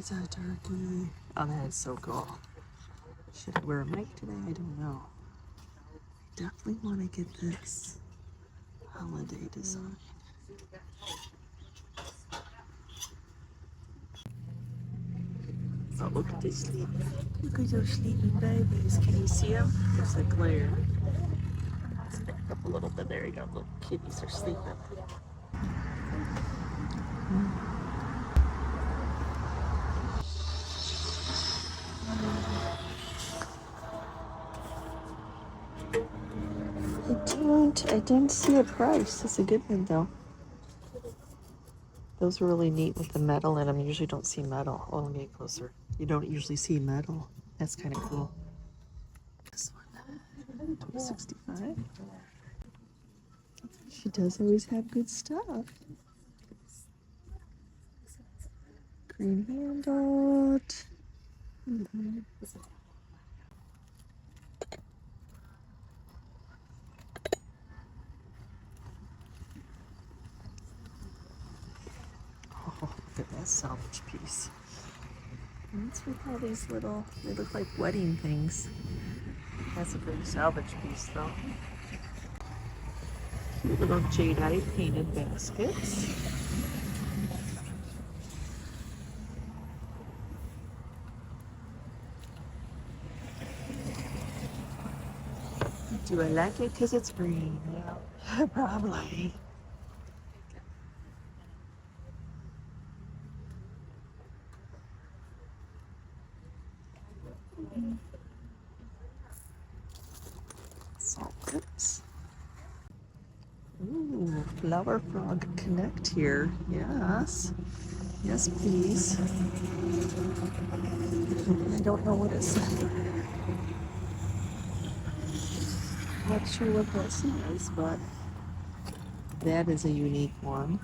is a turkey. Oh, that is so cool. Should I wear a mic today? I don't know. Definitely want to get this holiday design. So look at these look at those sleeping babies. Can you see them? There's a glare. Let's back up a little bit. There you go. Little kitties are sleeping. I didn't see a price. It's a good one though. Those were really neat with the metal in them. You usually don't see metal. Oh, let me get closer. You don't usually see metal. That's kind of cool. This one, $2.65. She does always have good stuff. Green handled. Oh, look at that salvage piece. And it's with all these little, they look like wedding things. That's a good salvage piece though. Cute little jadeite painted baskets. Do I like it because it's green? Yeah, probably. Salt tips. Ooh, flower frog connect here. Yes. Yes, please. I don't know what it says. Not sure what that says, but that is a unique one.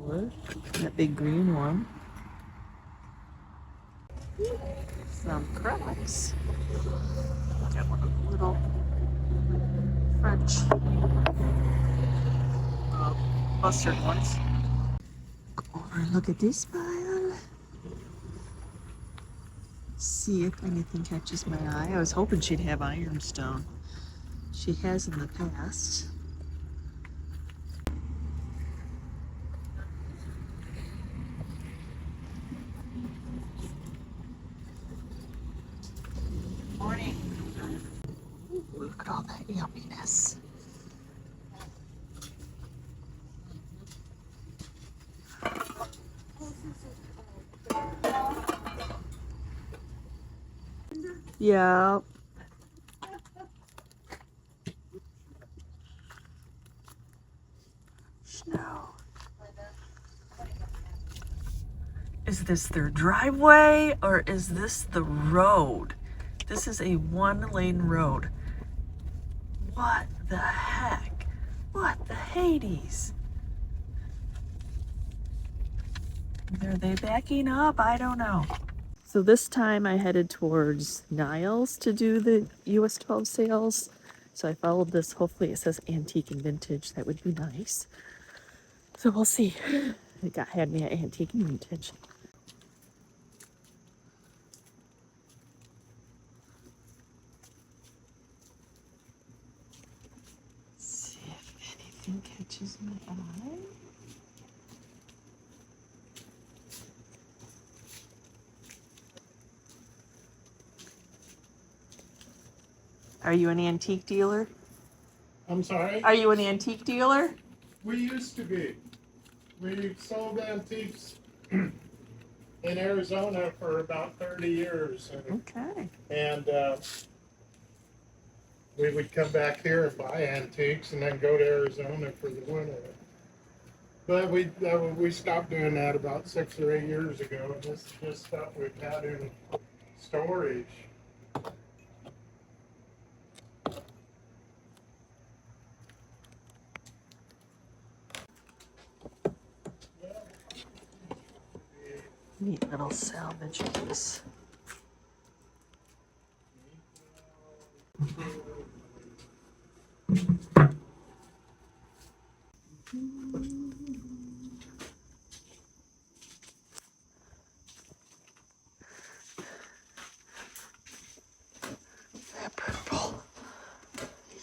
24. That big green one. Some Crocs. Got one of the little French mustard ones. Go over and look at this pile. See if anything catches my eye. I was hoping she'd have ironstone. She has in the past. Morning. Ooh, look at all that yumminess. Yeah. Snow. Is this their driveway or is this the road? This is a one-lane road. What the heck? What the Hades? Are they backing up? I don't know. So this time I headed towards Niles to do the US12 sales. So I followed this. Hopefully it says antique and vintage. That would be nice. So we'll see. It had me at antique and vintage. See if anything catches my eye. Are you an antique dealer? I'm sorry? Are you an antique dealer? We used to be. We sold antiques in Arizona for about 30 years. Okay. And we would come back here and buy antiques and then go to Arizona for the winter. But we stopped doing that about 6 or 8 years ago. And this is just stuff we've had in storage. Neat little salvage piece.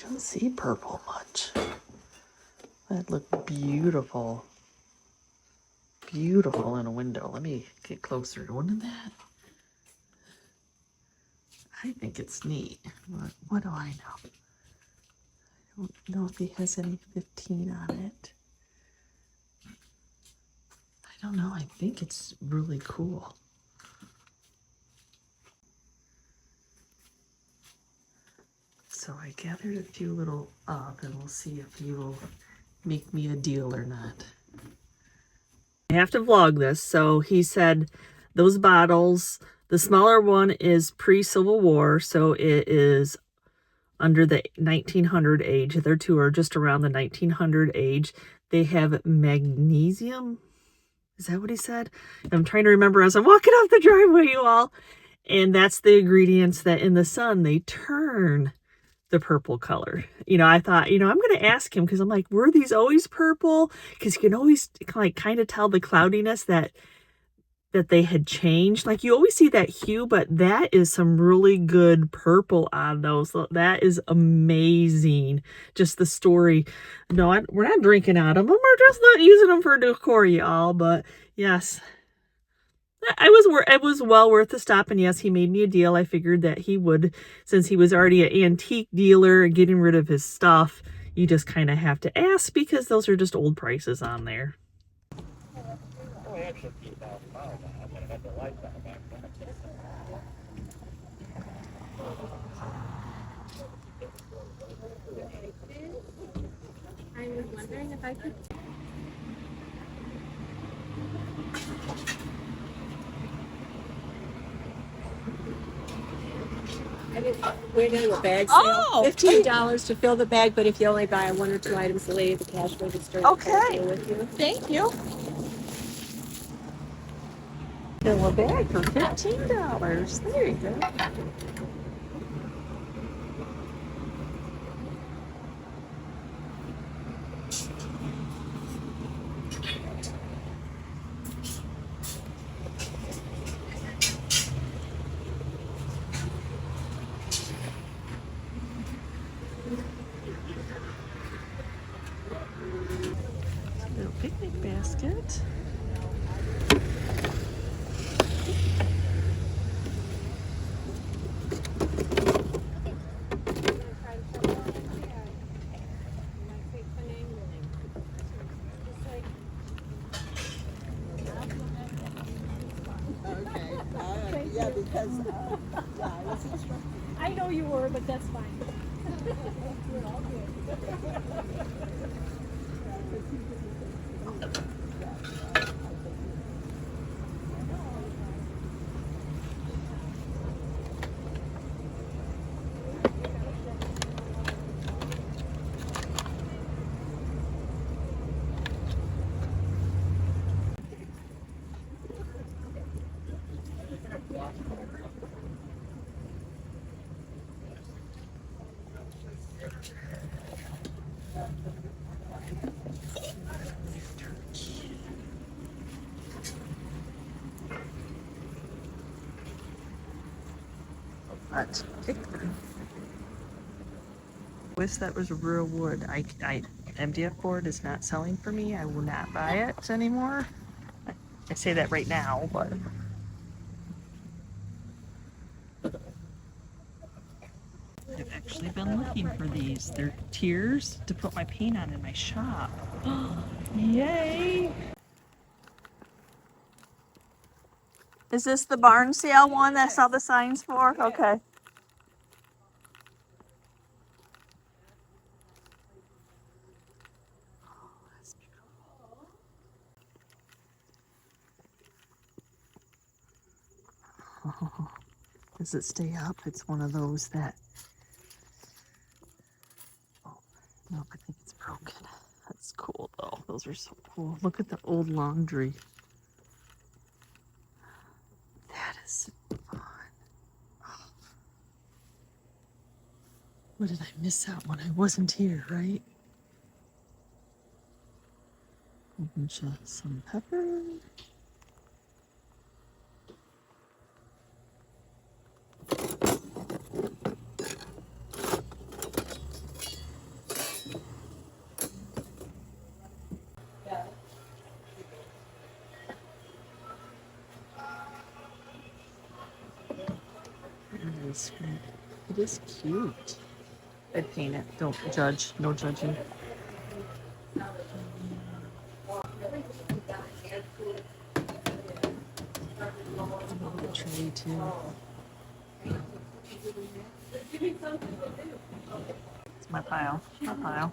don't see purple much. That looked beautiful. Beautiful in a window. Let me get closer. Wouldn't that? I think it's neat. What do I know? I don't know if he has any 15 on it. I don't know. I think it's really cool. So I gathered a few little up and we'll see if he will make me a deal or not. I have to vlog this. So he said those bottles, the smaller one is pre-Civil War, so it is under the 1900 age. The other two are just around the 1900 age. They have magnesium. Is that what he said? I'm trying to remember as I'm walking off the driveway, you all. And that's the ingredients that in the sun, they turn the purple color. You know, I thought, you know, I'm going to ask him because I'm like, were these always purple? Because you can always like kind of tell the cloudiness that they had changed. Like you always see that hue, but that is some really good purple on those. That is amazing. Just the story. No, we're not drinking out of them. We're just not using them for decor, y'all. But yes, it was well worth the stop. And yes, he made me a deal. I figured that he would, since he was already an antique dealer and getting rid of his stuff. You just kind of have to ask because those are just old prices on there. I was wondering if I could. We're doing a bag sale. Oh, $15 to fill the bag, but if you only buy one or two items, they'll leave the cash register. Okay. With you. Thank you. Fill a bag for $15. There you go. Little picnic basket. Yeah, because I know you were, but that's fine. But wish that was real wood. MDF board is not selling for me. I will not buy it anymore. I say that right now, but I've actually been looking for these. They're tiers to put my paint on in my shop. Yay! Is this the barn sale one that I saw the signs for? Okay. Oh, does it stay up? It's one of those that. Oh, nope, I think it's broken. That's cool though. Those are so cool. Look at the old laundry. That is fun. Oh. What did I miss out when I wasn't here, right? A bunch of some pepper. screen. It is cute. I'd paint it. Don't judge. No judging. The tree too. It's my pile. My pile.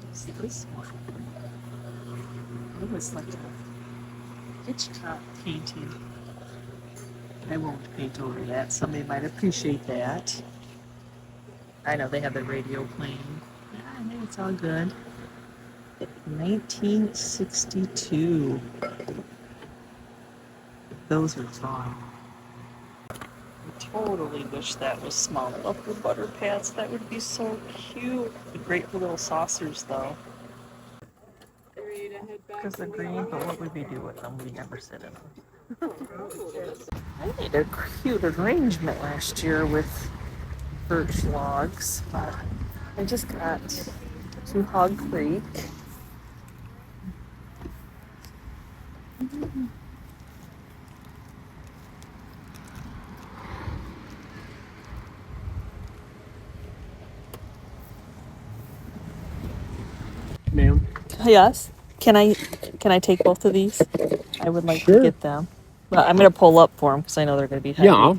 What's this one? It was like a Hitchcock painting. I won't paint over that. Somebody might appreciate that. I know they have the radio playing. Yeah, I think it's all good. 1962. Those are fun. I totally wish that was small enough for butter pads. That would be so cute. Great for little saucers, though. Because they're green, but what would we do with them? We never sit in them. I made a cute arrangement last year with birch logs, but I just got to Hog Creek. Ma'am? Yes. Can I take both of these? I would like to Sure. get them. But I'm gonna pull up for them because I know they're gonna be heavy. Yeah.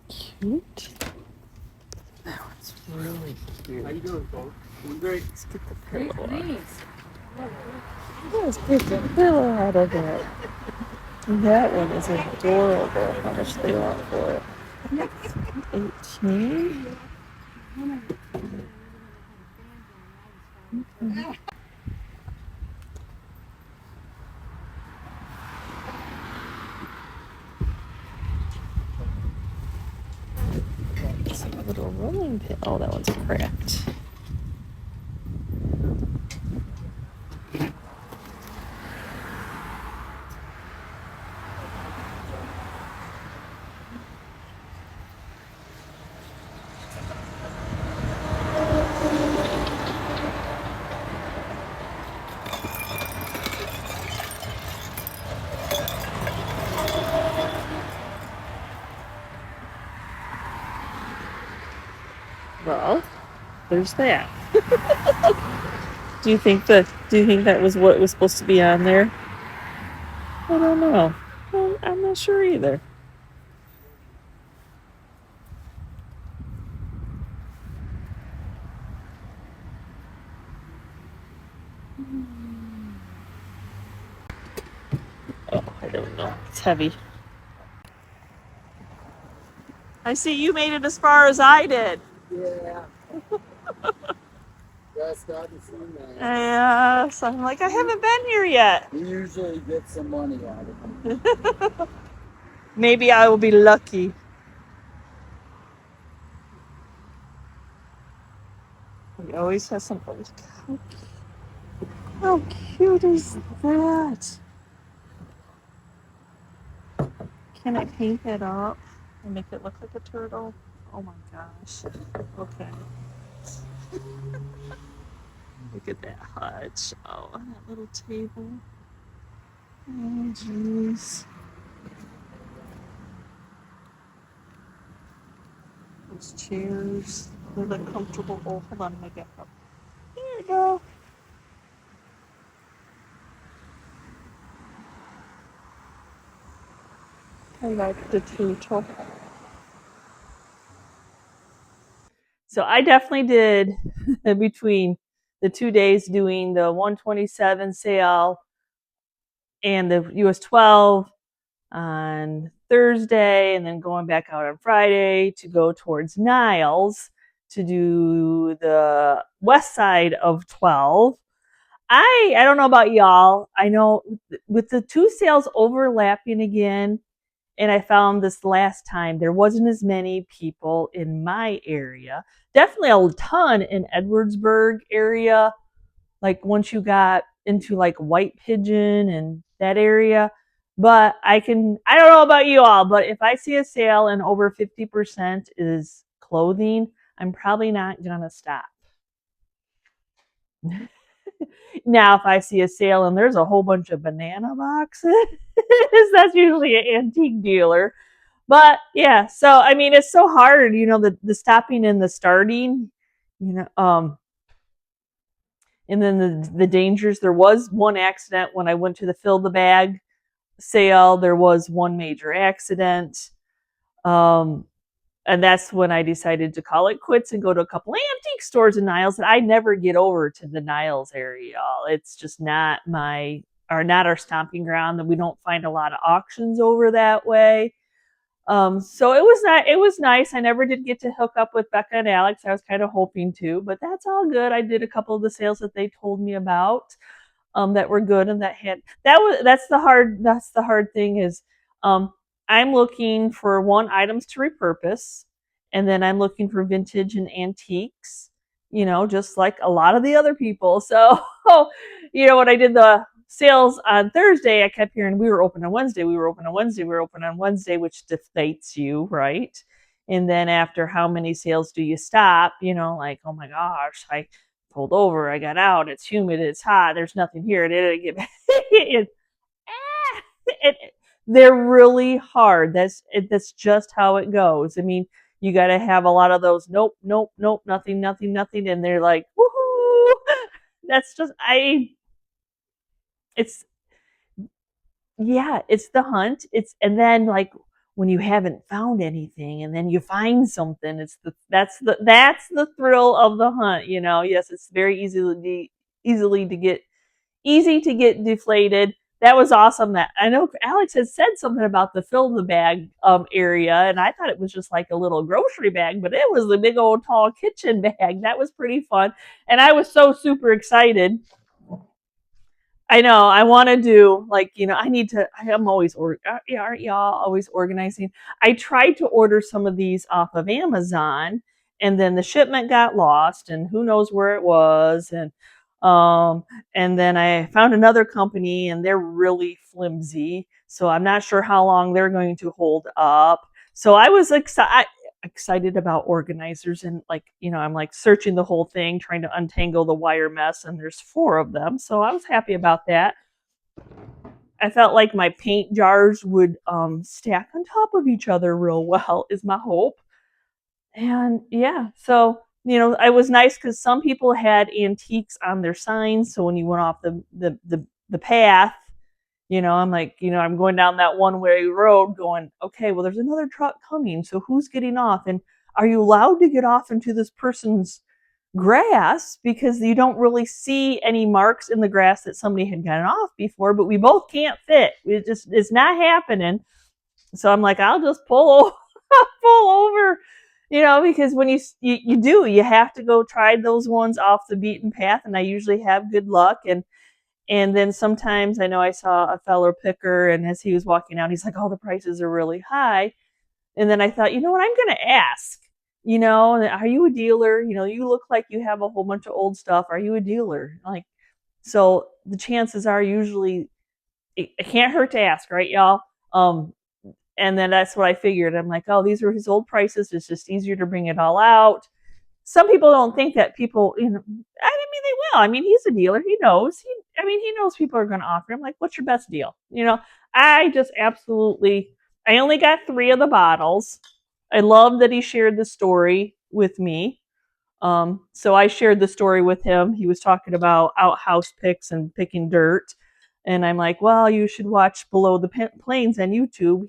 Cute. That one's really cute. How you doing, folks? Doing great. Let's get the pillow out. Let's get the pillow out of it. That one is adorable. How much do they want for it? 18. It's a little rolling pin. Oh, that one's cracked. Well, there's that. Do you think that was what was supposed to be on there? I don't know. Well, I'm not sure either. Oh, I don't know. It's heavy. I see you made it as far as I did. Yeah. Just got to see that. Yes, I'm like, I haven't been here yet. We usually get some money out of them. Maybe I will be lucky. He always has some. How cute is that? Can I paint it up and make it look like a turtle? Oh my gosh. Okay. Look at that hutch. Oh, and that little table. Oh, jeez. Those chairs. They're like comfortable. Oh, hold on, I get up. There you go. I like the turtle. So I definitely did between the 2 days doing the 127 sale and the US12 on Thursday, and then going back out on Friday to go towards Niles to do the west side of 12. I don't know about y'all. I know with the two sales overlapping again, And I found this last time there wasn't as many people in my area. Definitely a ton in Edwardsburg area. Like once you got into like White Pigeon and that area. But I don't know about you all, but if I see a sale and over 50% is clothing, I'm probably not gonna stop. Now, if I see a sale and there's a whole bunch of banana boxes, that's usually an antique dealer. But yeah, so I mean, it's so hard, the stopping and the starting, you know, and then the dangers. There was one accident when I went to the fill the bag sale. There was one major accident. Um, and that's when I decided to call it quits and go to a couple antique stores in Niles. And I never get over to the Niles area, y'all. It's just not not our stomping ground. That we don't find a lot of auctions over that way. So it was nice. I never did get to hook up with Becca and Alex. I was kind of hoping to, but that's all good. I did a couple of the sales that they told me about, that were good, and that's the hard thing is, I'm looking for items to repurpose, and then I'm looking for vintage and antiques, just like a lot of the other people. So, when I did the sales on Thursday, I kept hearing we were open on Wednesday, we were open on Wednesday, we were open on Wednesday, which deflates you, right? And then after how many sales do you stop? Like, oh my gosh, I pulled over, I got out, it's humid, it's hot, there's nothing here. It, they're really hard. That's just how it goes. I mean, you got to have a lot of those. Nope, nope, nope, nothing, nothing, nothing, and they're like, woohoo! That's just It's yeah, it's the hunt. And then like when you haven't found anything, and then you find something. That's the thrill of the hunt. Yes, it's very easily to get easy to get deflated. That was awesome. That I know Alex had said something about the fill the bag area, and I thought it was just like a little grocery bag, but it was the big old tall kitchen bag. That was pretty fun, and I was so super excited. I know. I want to do like I need to. I am always aren't y'all always organizing? I tried to order some of these off of Amazon, and then the shipment got lost, and who knows where it was, and then I found another company, and they're really flimsy, so I'm not sure how long they're going to hold up. So I was excited about organizers, and I'm like searching the whole thing trying to untangle the wire mess, and there's 4 of them, so I was happy about that. I felt like my paint jars would stack on top of each other real well, is my hope. And yeah, so it was nice because some people had antiques on their signs, so when you went off the path, I'm like, I'm going down that one-way road going, okay, well, there's another truck coming. So who's getting off? And are you allowed to get off into this person's grass? Because you don't really see any marks in the grass that somebody had gotten off before, but we both can't fit. It's not happening. So I'm like, I'll just pull over, because when you have to go try those ones off the beaten path. And I usually have good luck. And then sometimes I know I saw a fellow picker, and as he was walking out, he's like, oh, the prices are really high. And then I thought, you know what, I'm going to ask, are you a dealer? You look like you have a whole bunch of old stuff. Are you a dealer? So the chances are usually, it can't hurt to ask, right, y'all? And then that's what I figured. I'm like, oh, these are his old prices. It's just easier to bring it all out. Some people don't think that people, I mean, they will. I mean, he's a dealer. He knows. He knows people are going to offer him. Like, what's your best deal? I just absolutely, I only got 3 of the bottles. I love that he shared the story with me. So I shared the story with him. He was talking about outhouse picks and picking dirt. And I'm like, well, you should watch Below the Plains on YouTube.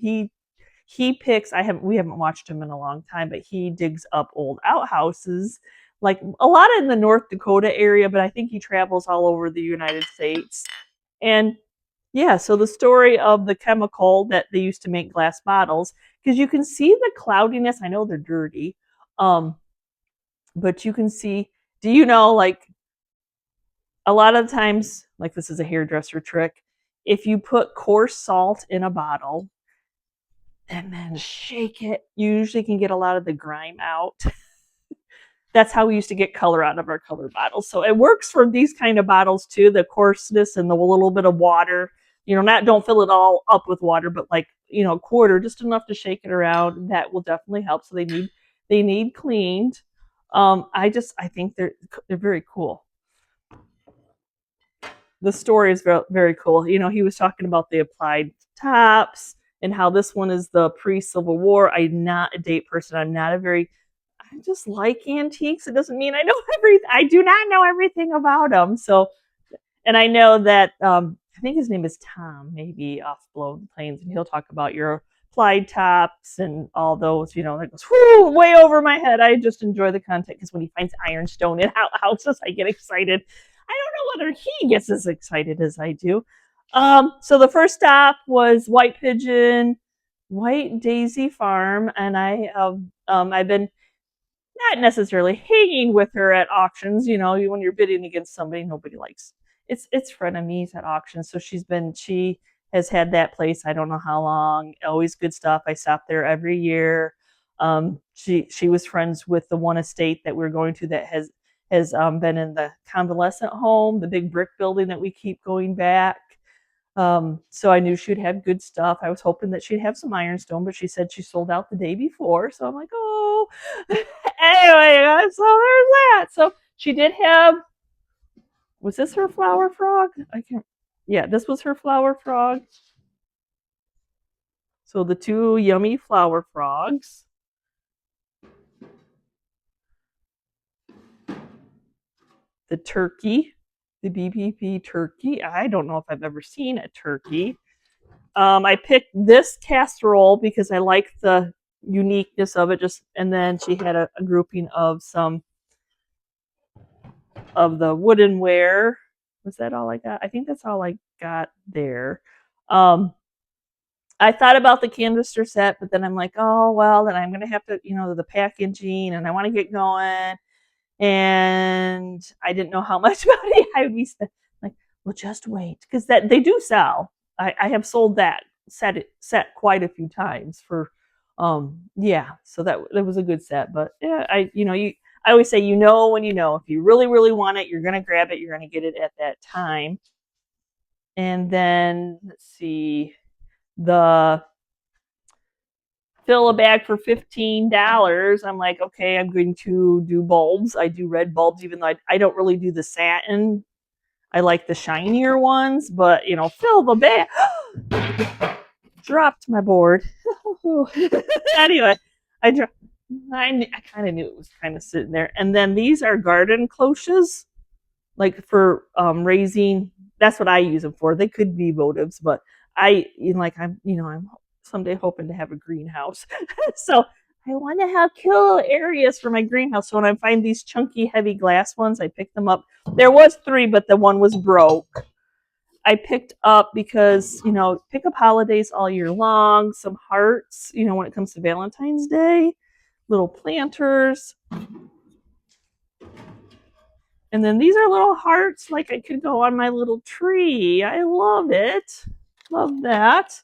He picks, we haven't watched him in a long time, but he digs up old outhouses, like a lot in the North Dakota area, but I think he travels all over the United States. And yeah, so the story of the chemical that they used to make glass bottles, because you can see the cloudiness. I know they're dirty, but you can see, do you know, like a lot of times, like this is a hairdresser trick, if you put coarse salt in a bottle, and then shake it. You usually can get a lot of the grime out. That's how we used to get color out of our color bottles. So it works for these kind of bottles too, the coarseness and the little bit of water. Don't fill it all up with water, but like, a quarter, just enough to shake it around. That will definitely help. So they need cleaned. I think they're very cool. The story is very, very cool. He was talking about the applied tops and how this one is the pre-Civil War. I'm not a date person. I just like antiques. It doesn't mean I know everything. I do not know everything about them. So, and I know that I think his name is Tom, maybe off Below the Plains, and he'll talk about your applied tops and all those. That goes way over my head. I just enjoy the content because when he finds ironstone in houses, I get excited. I don't know whether he gets as excited as I do. So the first stop was White Daisy Farm, and I've been not necessarily hanging with her at auctions. When you're bidding against somebody, nobody likes it's frenemies at auctions. So she has had that place I don't know how long. Always good stuff. I stop there every year. She was friends with the one estate that we're going to that has been in the convalescent home, the big brick building that we keep going back. So I knew she'd have good stuff. I was hoping that she'd have some ironstone, but she said she sold out the day before. So I'm like, oh, anyway, so there's that. So she did have, was this her flower frog? Yeah, this was her flower frog. So the two yummy flower frogs. The turkey, the BPP turkey. I don't know if I've ever seen a turkey. I picked this casserole because I like the uniqueness of it. And then she had a grouping of some of the woodenware. Was that all I got? I think that's all I got there. I thought about the canister set, but then I'm like, oh well, then I'm gonna have to, the packaging, and I want to get going, and I didn't know how much money I would be spending. Like, well, just wait, because that they do sell. I have sold that set quite a few times for, yeah. So that was a good set, but yeah, I always say, when if you really really want it, you're gonna grab it, you're gonna get it at that time. And then let's see, the fill a bag for $15. I'm like, okay, I'm going to do bulbs. I do red bulbs, even though I don't really do the satin. I like the shinier ones, but fill the bag. Dropped my board. Anyway, I kind of knew it was kind of sitting there. And then these are garden cloches, like for raising. That's what I use them for. They could be votives, but I'm someday hoping to have a greenhouse. So I want to have cool areas for my greenhouse. So when I find these chunky, heavy glass ones, I pick them up. There was 3, but the one was broke. I picked up because, pick up holidays all year long, some hearts, when it comes to Valentine's Day, little planters. And then these are little hearts, like I could go on my little tree. I love it. Love that.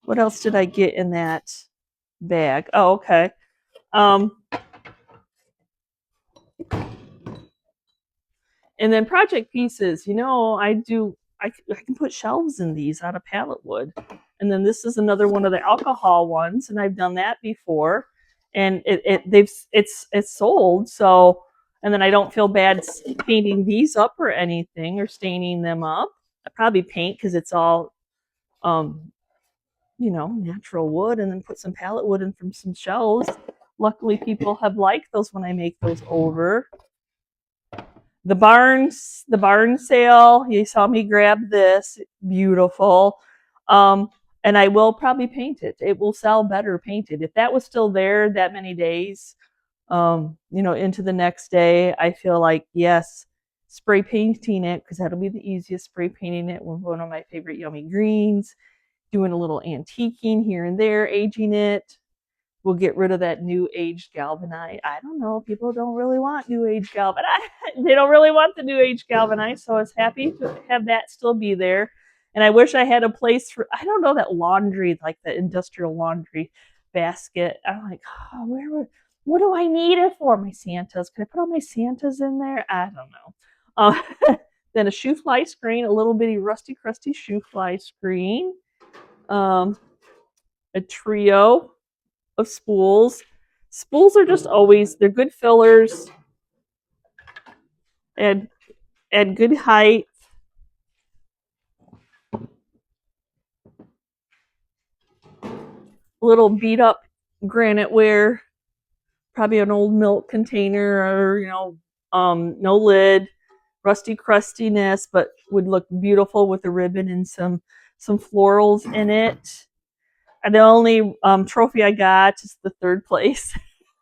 What else did I get in that bag? Oh, okay. And then project pieces, I can put shelves in these out of pallet wood. And then this is another one of the alcohol ones, and I've done that before. And it's sold, so, and then I don't feel bad painting these up or anything, or staining them up. I probably paint because it's all natural wood, and then put some pallet wood in from some shelves. Luckily, people have liked those when I make those over. The barn sale, you saw me grab this, beautiful. And I will probably paint it. It will sell better painted. If that was still there that many days, into the next day, I feel like, yes, spray painting it, because that'll be the easiest. Spray painting it with one of my favorite yummy greens, doing a little antiquing here and there, aging it. We'll get rid of that new age galvanite. I don't know. People don't really want new age galvanite. They don't really want the new age galvanite. So I was happy to have that still be there. And I wish I had a place for, I don't know, that laundry, like the industrial laundry basket. I'm like, oh, what do I need it for? My Santas. Can I put all my Santas in there? I don't know. Then a shoe fly screen, a little bitty rusty crusty shoe fly screen. A trio of spools. Spools are just always, they're good fillers and good height. Little beat up granite ware, probably an old milk container, or no lid, rusty crustiness, but would look beautiful with a ribbon and some florals in it. And the only trophy I got is the third place.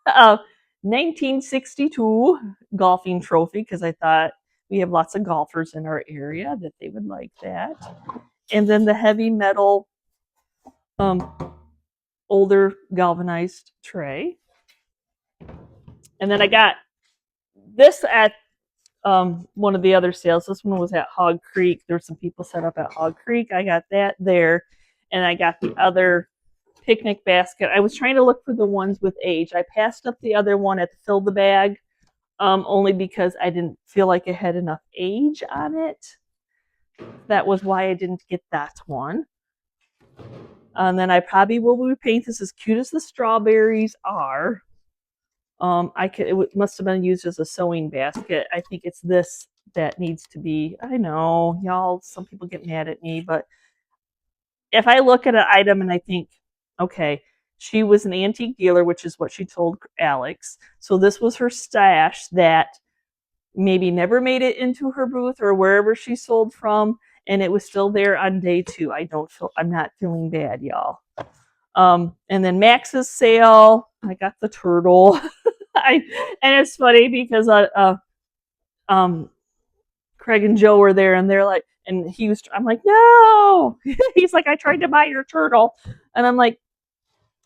1962 golfing trophy, because I thought we have lots of golfers in our area that they would like that. And then the heavy metal older galvanized tray. And then I got this at one of the other sales. This one was at Hog Creek. There's some people set up at Hog Creek. I got that there. And I got the other picnic basket. I was trying to look for the ones with age. I passed up the other one at the Fill the Bag, only because I didn't feel like it had enough age on it. That was why I didn't get that one. And then I probably will repaint this, as cute as the strawberries are. It must have been used as a sewing basket. I think it's this that needs to be, I know, y'all, some people get mad at me, but if I look at an item and I think, okay, she was an antique dealer, which is what she told Alex. So this was her stash that maybe never made it into her booth or wherever she sold from, and it was still there on day 2. I'm not feeling bad, y'all. And then Max's sale, I got the turtle. And it's funny because Craig and Joe were there, and they're like, and I'm like, no. He's like, I tried to buy your turtle, and I'm like,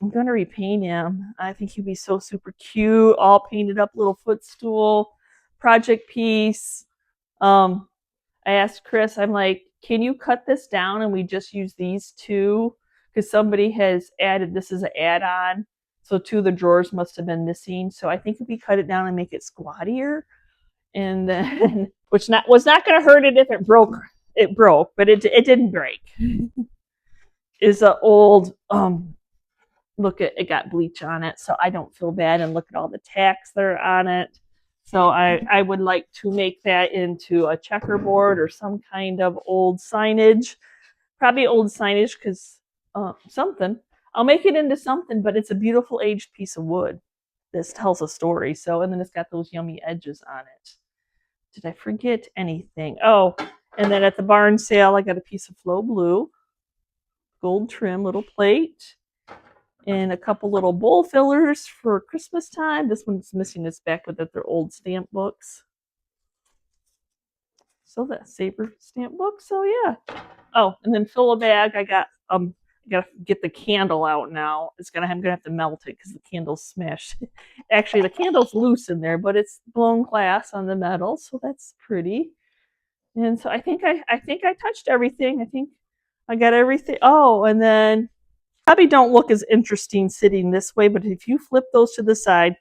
I'm gonna repaint him. I think he'd be so super cute, all painted up, little footstool, project piece. I asked Chris, I'm like, can you cut this down and we just use these 2? Because somebody has added this as an add-on. So 2 of the drawers must have been missing. So I think if we cut it down and make it squattier, and then was not going to hurt it if it broke. It broke, but it didn't break. Is an old look at it, got bleach on it, so I don't feel bad. And look at all the tacks that are on it. So I would like to make that into a checkerboard or some kind of old signage. Probably old signage, because something. I'll make it into something, but it's a beautiful aged piece of wood. This tells a story. So, and then it's got those yummy edges on it. Did I forget anything? Oh, and then at the barn sale, I got a piece of Flow Blue, gold trim little plate, and a couple little bowl fillers for Christmas time. This one's missing its back, but they're old stamp books. So that Saber stamp book. So yeah. Oh, and then fill a bag. I gotta get the candle out now. I'm gonna have to melt it because the candle's smashed. Actually, the candle's loose in there, but it's blown glass on the metal, so that's pretty. And so I think I touched everything. I think I got everything. Oh, and then probably don't look as interesting sitting this way, but if you flip those to the side,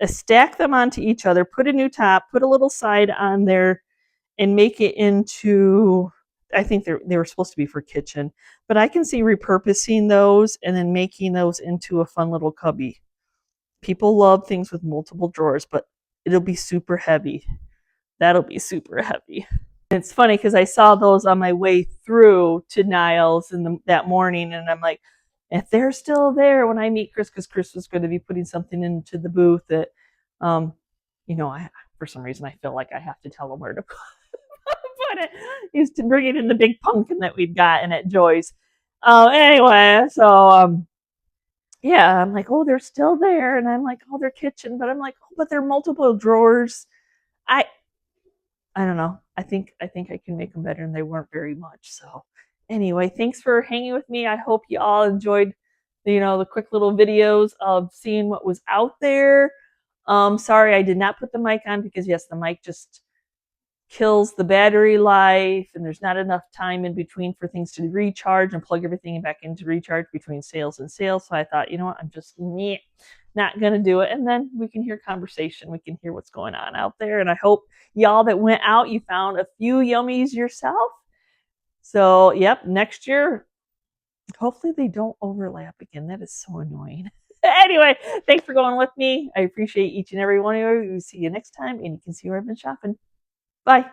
stack them onto each other, put a new top, put a little side on there, and make it into, I think they were supposed to be for kitchen, but I can see repurposing those and then making those into a fun little cubby. People love things with multiple drawers, but it'll be super heavy. That'll be super heavy. It's funny because I saw those on my way through to Niles that morning, and I'm like, if they're still there when I meet Chris, because Chris was going to be putting something into the booth that, for some reason I feel like I have to tell him where to put it. He's to bring it in the big pumpkin that we've gotten at Joy's. Anyway, so yeah, I'm like, oh, they're still there, and I'm like, oh, they're kitchen, but I'm like, oh, but they're multiple drawers. I don't know. I think I can make them better, and they weren't very much. So anyway, thanks for hanging with me. I hope you all enjoyed the quick little videos of seeing what was out there. Sorry I did not put the mic on because yes, the mic just kills the battery life, and there's not enough time in between for things to recharge and plug everything back into recharge between sales and sales. So I thought, you know what, I'm just not going to do it. And then we can hear conversation. We can hear what's going on out there. And I hope y'all that went out, you found a few yummies yourself. So, yep, next year, hopefully they don't overlap again. That is so annoying. Anyway, thanks for going with me. I appreciate each and every one of you. See you next time, and you can see where I've been shopping. Bye.